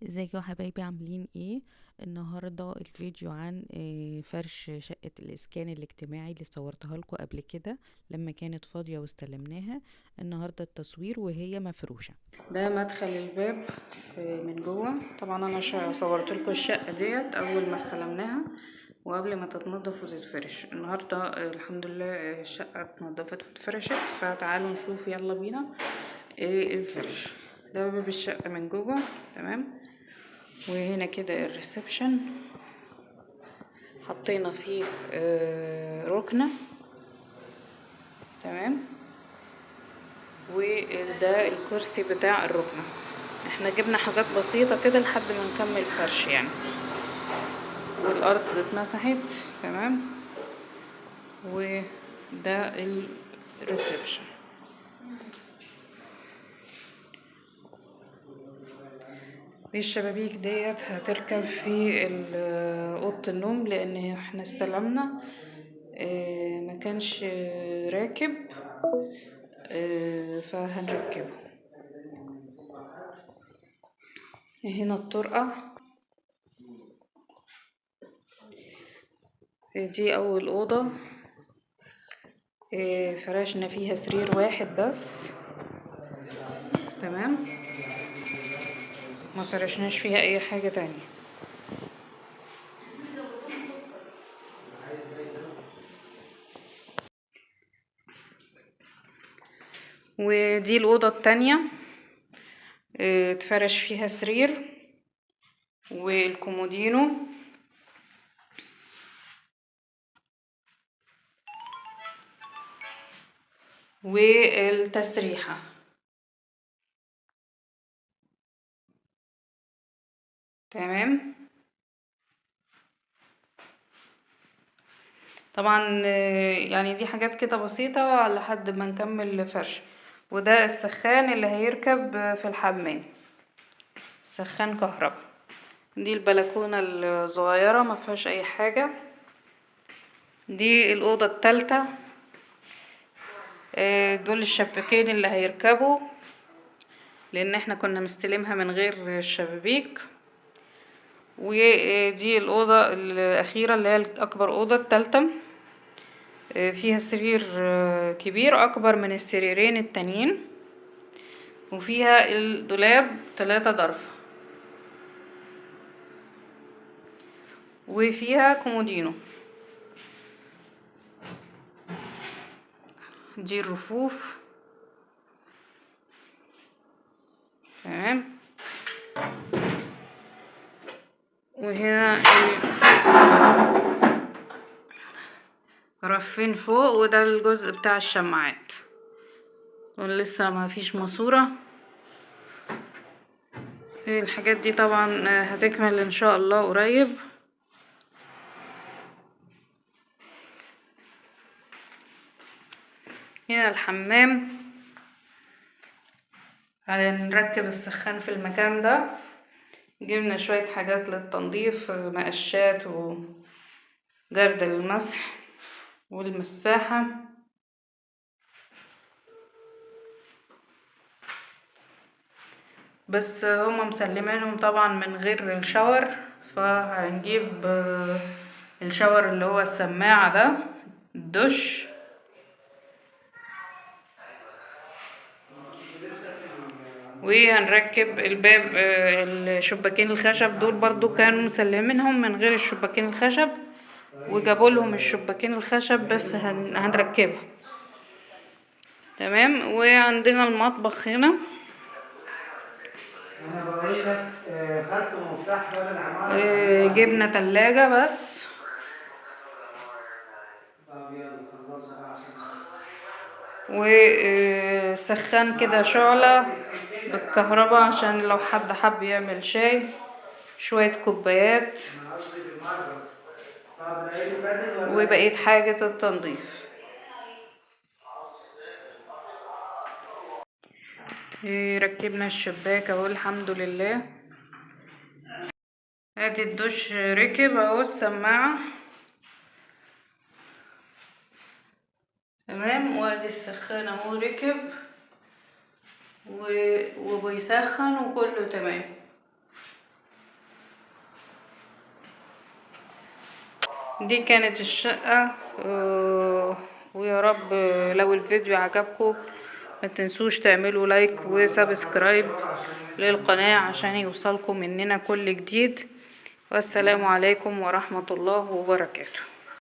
ازيكم يا حبايبي، عاملين ايه؟ النهارده الفيديو عن فرش شقة الاسكان الاجتماعي اللي صورتها لكم قبل كده لما كانت فاضية واستلمناها. النهارده التصوير وهي مفروشة. ده مدخل الباب من جوه. طبعا انا صورت لكم الشقه ديت اول ما استلمناها وقبل ما تتنضف وتتفرش. النهارده الحمد لله الشقه اتنضفت واتفرشت، فتعالوا نشوف، يلا بينا. ايه الفرش ده؟ باب الشقه من جوه. تمام. وهنا كده الريسبشن، حطينا فيه ركنه. تمام. وده الكرسي بتاع الركنه. احنا جبنا حاجات بسيطة كده لحد ما نكمل فرش يعني. والارض اتمسحت. تمام. وده الريسبشن. الشبابيك ديت هتركب في اوضه النوم، لان احنا استلمنا ما كانش راكب، فهنركبه. هنا الطرقة. دي اول اوضة. فرشنا فيها سرير واحد بس. تمام. ما فرشناش فيها اي حاجة تانية. ودي الأوضة التانية. اتفرش فيها سرير والكومودينو والتسريحة. تمام. طبعا يعني دي حاجات كده بسيطة لحد ما نكمل فرش. وده السخان اللي هيركب في الحمام، سخان كهرباء. دي البلكونة الصغيرة ما فيهاش اي حاجة. دي الأوضة التالتة. دول الشباكين اللي هيركبوا، لان احنا كنا مستلمها من غير الشبابيك. ودي الأوضة الأخيرة اللي هي الأكبر أوضة التالتة. فيها سرير كبير أكبر من السريرين التانيين، وفيها الدولاب 3 ضرفة، وفيها كومودينو. دي الرفوف. تمام. وهنا رفين فوق، وده الجزء بتاع الشماعات. ولسه ما فيش ماسورة. الحاجات دي طبعا هتكمل ان شاء الله قريب. هنا الحمام. هنركب السخان في المكان ده. جبنا شوية حاجات للتنظيف، مقشات وجرد المسح والمساحة. بس هما مسلمينهم طبعا من غير الشاور، فهنجيب الشاور اللي هو السماعة ده، الدش. وهنركب الباب. الشباكين الخشب دول برضو كانوا مسلمينهم من غير الشباكين الخشب، وجابوا لهم الشباكين الخشب بس هنركبها. تمام. وعندنا المطبخ هنا. انا بقول لك خدت مفتاح باب العمارة. جبنا تلاجة بس. طب يلا خلصوا بقى عشان وسخان كده شعلة بالكهرباء عشان لو حد حب يعمل شاي. شوية كوبايات. انا قصدي بالمرة. طب لقيته كاتل ولا وبقيت لسه؟ حاجة التنظيف. ركبنا الشباك اهو الحمد لله. ادي الدش ركب اهو، السماعة. تمام. وادي السخان اهو ركب وبيسخن وكله تمام. دي كانت الشقة. ويا رب لو الفيديو عجبكم ما تنسوش تعملوا لايك وسبسكرايب للقناة عشان يوصلكم مننا كل جديد. والسلام عليكم ورحمة الله وبركاته.